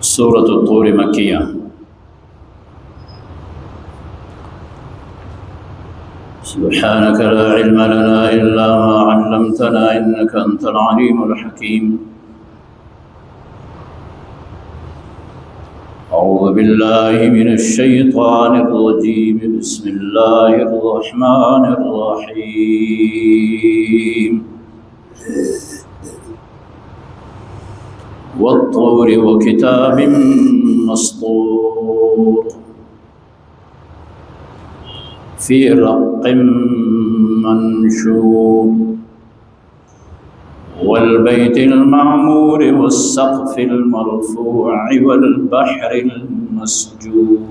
سورۃ الطور مکیہ۔ سبحانك لا علم لنا إلا ما علمتنا إنك أنت العليم الحكيم۔ أعوذ بالله من الشيطان الرجيم، بسم الله الرحمن الرحيم۔ والطور وكتاب مسطور في رق منشور والبيت المعمور والسقف المرفوع والبحر المسجور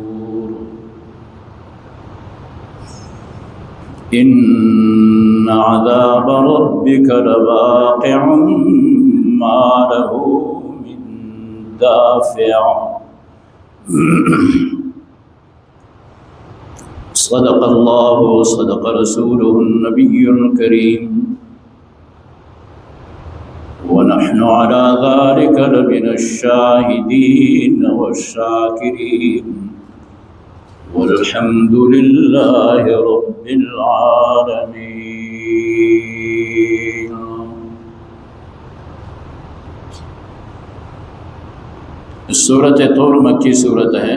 إن عذاب ربك لواقع ما له من دافع۔ صدق الله وصدق رسوله النبي الكريم، ونحن على ذلك لمن الشاهدين والشاكرين، والحمد لله رب العالمين۔ سورۃ طور مکی سورت ہے۔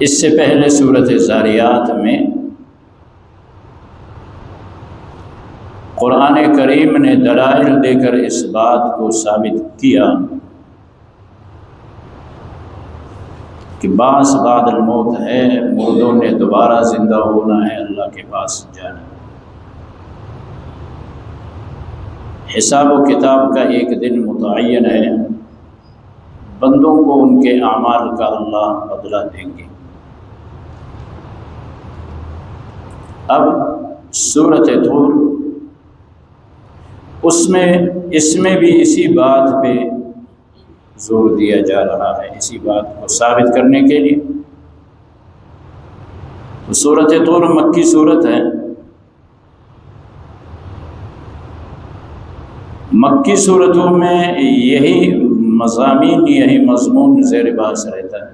اس سے پہلے سورۃ زاریات میں قرآن کریم نے دلائل دے کر اس بات کو ثابت کیا کہ بعث بعد الموت ہے، مردوں نے دوبارہ زندہ ہونا ہے، اللہ کے پاس جانا ہے۔ حساب و کتاب کا ایک دن متعین ہے، بندوں کو ان کے اعمال کا اللہ بدلہ دیں گے۔ اب سورۃ طور اس میں بھی اسی بات پہ زور دیا جا رہا ہے، اسی بات کو ثابت کرنے کے لیے۔ سورۃ طور مکی صورت ہے۔ مکی صورتوں میں یہی مضامین، یہی مضمون زیر بحث رہتا ہے۔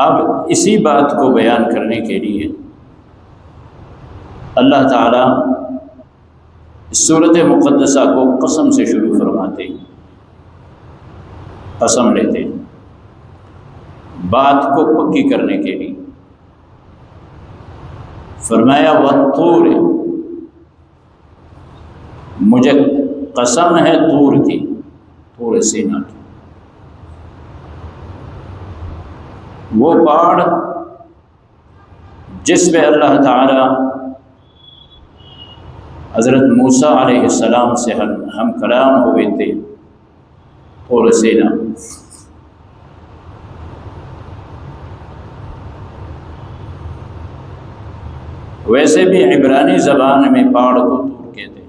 اب اسی بات کو بیان کرنے کے لیے اللہ تعالیٰ اس سورۃ مقدسہ کو قسم سے شروع فرماتے ہیں، قسم لیتے ہیں بات کو پکی کرنے کے لیے۔ فرمایا والطور، مجھے قسم ہے طور کی، طور سینا کی، وہ پہاڑ جس پہ اللہ تعالی حضرت موسیٰ علیہ السلام سے ہم کلام ہوئے تھے، طور سینا۔ ویسے بھی عبرانی زبان میں پہاڑ کو طور کہتے ہیں،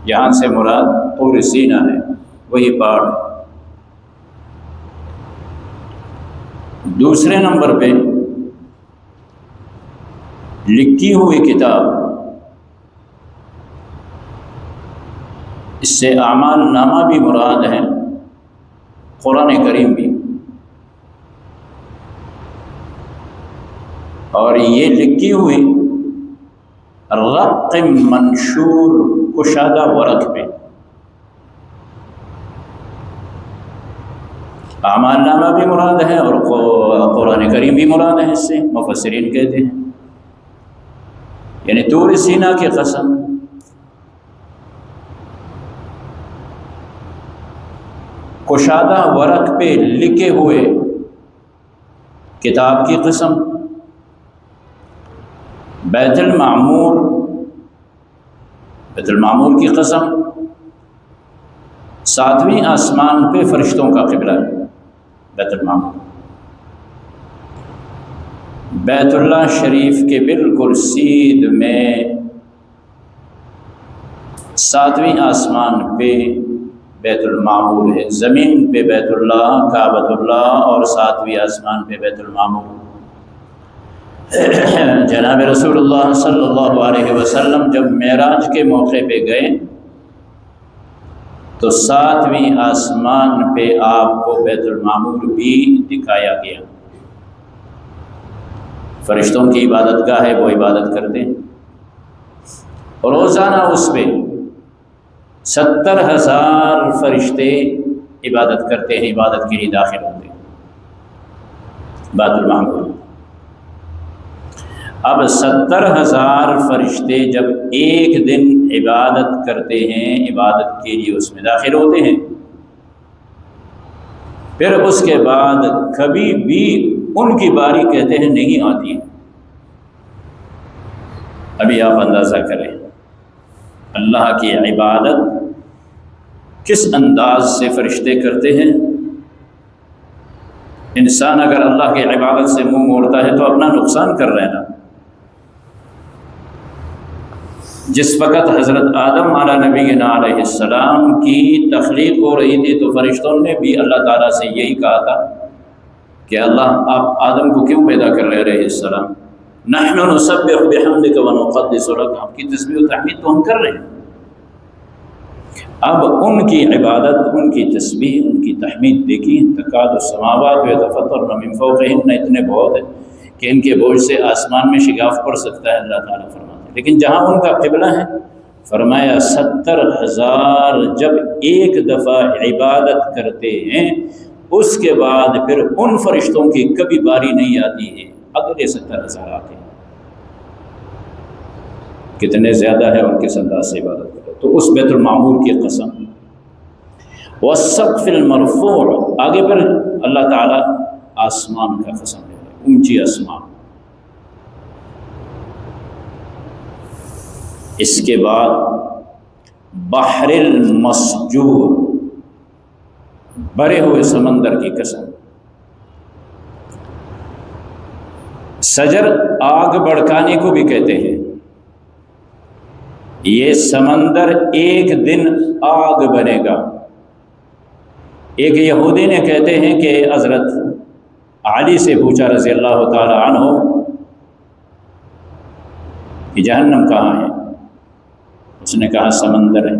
جہاں سے مراد طور سینا ہے، وہی پہاڑ۔ دوسرے نمبر پہ لکھی ہوئی کتاب، اس سے اعمال نامہ بھی مراد ہے، قرآن کریم بھی۔ اور یہ لکھی ہوئی رق منشور، کشادہ ورق پہ، اعمال نامہ بھی مراد ہے اور قرآن کریم بھی مراد ہے، اس سے مفسرین کہتے ہیں۔ یعنی طور سینا کی قسم، کشادہ ورق پہ لکھے ہوئے کتاب کی قسم، بیت المعمور کی قسم، ساتویں آسمان پہ فرشتوں کا قبلہ ہے بیت المعمور، بیت اللہ شریف کے بالکل سید میں ساتویں آسمان پہ بیت المعمور ہے، زمین پہ بیت اللہ، کعبۃ اللہ، اور ساتویں آسمان پہ بیت المعمور۔ جناب رسول اللہ صلی اللہ علیہ وسلم جب معراج کے موقع پہ گئے تو 7ویں آسمان پہ آپ کو بیت المعمور بھی دکھایا گیا۔ فرشتوں کی عبادت گاہ ہے، وہ عبادت کرتے ہیں، اور روزانہ اس پہ 70,000 فرشتے عبادت کرتے ہیں، عبادت کے لیے داخل ہوتے ہیں بیت المعمور۔ اب 70,000 فرشتے جب ایک دن عبادت کرتے ہیں، عبادت کے لیے اس میں داخل ہوتے ہیں، پھر اس کے بعد کبھی بھی ان کی باری کہتے ہیں نہیں آتی ہے۔ ابھی آپ اندازہ کریں اللہ کی عبادت کس انداز سے فرشتے کرتے ہیں۔ انسان اگر اللہ کی عبادت سے منہ موڑتا ہے تو اپنا نقصان کر رہے ہیں نا۔ جس وقت حضرت آدم علیہ نبینا علیہ السلام کی تخلیق ہو رہی تھی تو فرشتوں نے بھی اللہ تعالیٰ سے یہی کہا تھا کہ اللہ آپ آدم کو کیوں پیدا کر رہے علیہ السلام؟ نحن نسبح بحمدک ونقدس لک، آپ کی تسبیح و تحمید تو ہم کر رہے ہیں۔ اب ان کی عبادت، ان کی تسبیح، ان کی تحمید دیکھیں، تکاد السماوات یتفطرن من فوقہن، اتنے بہت ہے کہ ان کے بوجھ سے آسمان میں شگاف پڑ سکتا ہے، اللہ تعالیٰ فرماتے ہیں۔ لیکن جہاں ان کا قبلہ ہے، فرمایا 70,000 جب ایک دفعہ عبادت کرتے ہیں اس کے بعد پھر ان فرشتوں کی کبھی باری نہیں آتی ہے، اگلے 70,000 آتے ہیں۔ کتنے زیادہ ہے اور کس انداز سے عبادت کرتے، تو اس بیت المعمور کی قسم، والسقف المرفوع، آگے پھر اللہ تعالیٰ آسمان کا قسم ہے، اونچی آسمان۔ اس کے بعد بحر المسجور، بھرے ہوئے سمندر کی قسم۔ سجر آگ بھڑکانے کو بھی کہتے ہیں، یہ سمندر ایک دن آگ بنے گا۔ ایک یہودی نے کہتے ہیں کہ حضرت علی سے پوچھا رضی اللہ تعالی عنہ کہ جہنم کہاں ہے؟ اس نے کہا سمندر ہے۔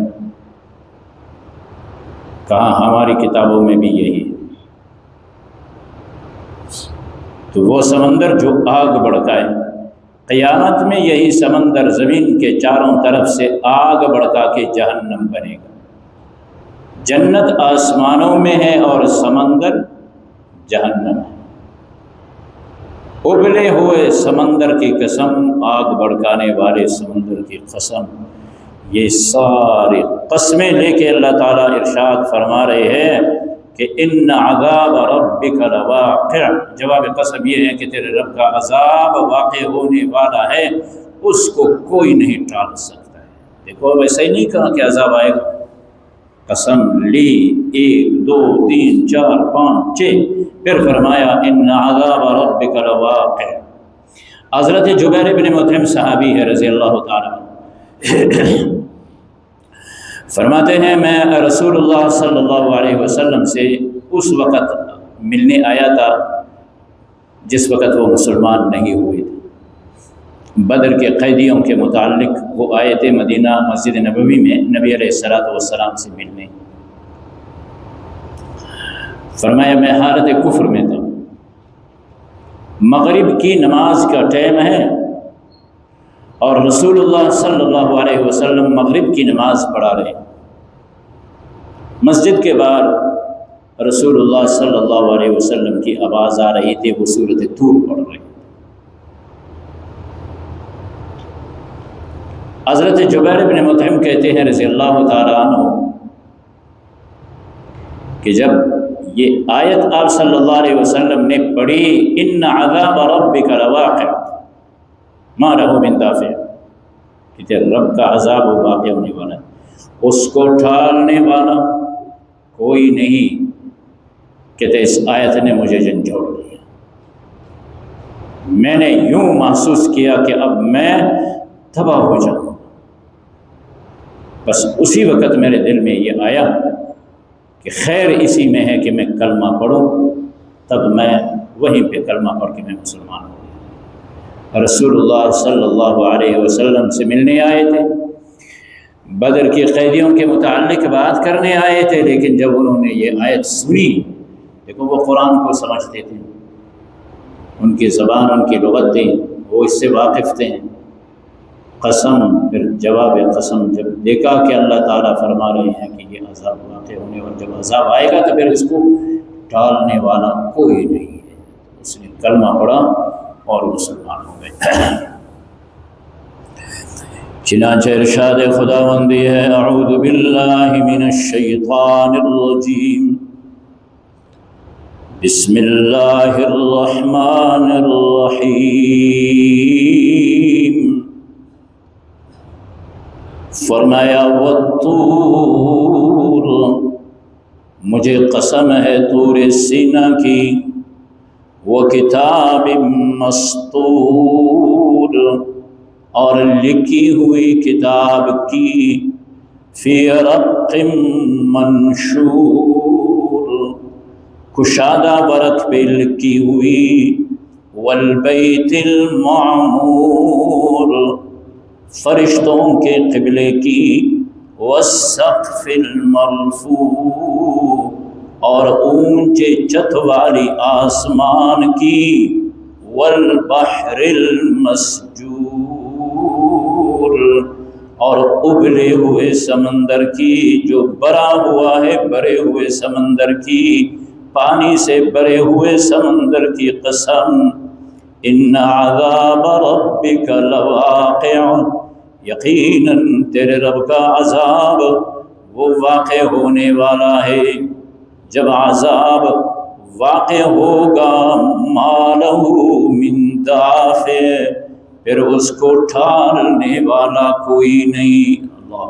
کہا ہماری کتابوں میں بھی یہی ہے۔ تو وہ سمندر جو آگ بھڑکائے، قیامت میں یہی سمندر زمین کے چاروں طرف سے آگ بھڑکا کے جہنم بنے گا۔ جنت آسمانوں میں ہے اور سمندر جہنم ہے۔ ابلے ہوئے سمندر کی قسم، آگ بھڑکانے والے سمندر کی قسم، یہ سارے قسمیں لے کے اللہ تعالیٰ ارشاد فرما رہے ہیں کہ ان عذاب ربک لواقع، جواب قسم یہ ہے کہ تیرے رب کا عذاب واقع ہونے والا ہے، اس کو کوئی نہیں ٹال سکتا ہے۔ دیکھو ویسے ہی نہیں کہا کہ عذاب آئے گا، قسم لی 1 2 3 4 5 6، پھر فرمایا ان عذاب ربک لواقع۔ حضرت جبیر بن مطعم صحابی ہے رضی اللہ تعالیٰ فرماتے ہیں میں رسول اللہ صلی اللہ علیہ وسلم سے اس وقت ملنے آیا تھا جس وقت وہ مسلمان نہیں ہوئے تھے۔ بدر کے قیدیوں کے متعلق وہ آئے تھے مدینہ مسجد نبوی میں نبی علیہ السلام سے ملنے۔ فرمایا میں حالت کفر میں تھا، مغرب کی نماز کا ٹائم ہے اور رسول اللہ صلی اللہ علیہ وسلم مغرب کی نماز پڑھا رہے ہیں۔ مسجد کے باہر رسول اللہ صلی اللہ علیہ وسلم کی آواز آ رہی تھی، وہ سورۃ طور پڑھ رہے ہیں۔ حضرت جبیر بن مطعم کہتے ہیں رضی اللہ تعالیٰ عنہ کہ جب یہ آیت آپ صلی اللہ علیہ وسلم نے پڑھی ان عذاب ربک لواقع ما لہ من دافع، کہ تیرے رب کا عذاب واقع ہونے والا ہے، اس کو ٹالنے والا کوئی نہیں، کہتے اس آیت نے مجھے جھنجھوڑ دیا۔ میں نے یوں محسوس کیا کہ اب میں تباہ ہو جاؤں۔ بس اسی وقت میرے دل میں یہ آیا کہ خیر اسی میں ہے کہ میں کلمہ پڑھوں، تب میں وہیں پہ کلمہ پڑھ کے میں مسلمان ہوں۔ رسول اللہ صلی اللہ علیہ وسلم سے ملنے آئے تھے، بدر کے قیدیوں کے متعلق بات کرنے آئے تھے، لیکن جب انہوں نے یہ آیت سنی، دیکھو وہ قرآن کو سمجھتے تھے، ان کی زبان ان کی لغت تھی، وہ اس سے واقف تھے، قسم پھر جواب قسم جب دیکھا کہ اللہ تعالیٰ فرما رہے ہیں کہ یہ عذاب واقع ہونے، اور جب عذاب آئے گا تو پھر اس کو ٹالنے والا کوئی نہیں ہے، اس نے کلمہ پڑھا اور مسلمان ہو گئے۔ چنانچہ ارشاد خداوندی ہے اعوذ باللہ من الشیطان الرجیم بسم اللہ الرحمن الرحیم، فرمایا والطور، مجھے قسم ہے طور سینہ کی، وکتاب مسطور، اور لکھی ہوئی کتاب کی، فی رق منشور، کشادہ ورق پہ لکھی ہوئی، والبیت المعمور، فرشتوں کے قبلے کی، والسقف المرفوع، اور اونچے چھت والی آسمان کی، والبحر المسجور، اور ابلے ہوئے سمندر کی، جو بھرا ہوا ہے بھرے ہوئے سمندر کی، پانی سے بھرے ہوئے سمندر کی قسم، ان عذاب ربک لواقع، یقیناً تیرے رب کا عذاب وہ واقع ہونے والا ہے، جب عذاب واقع ہوگا، ما لہ من دافع، پھر اس کو ٹالنے والا کوئی نہیں۔ اللہ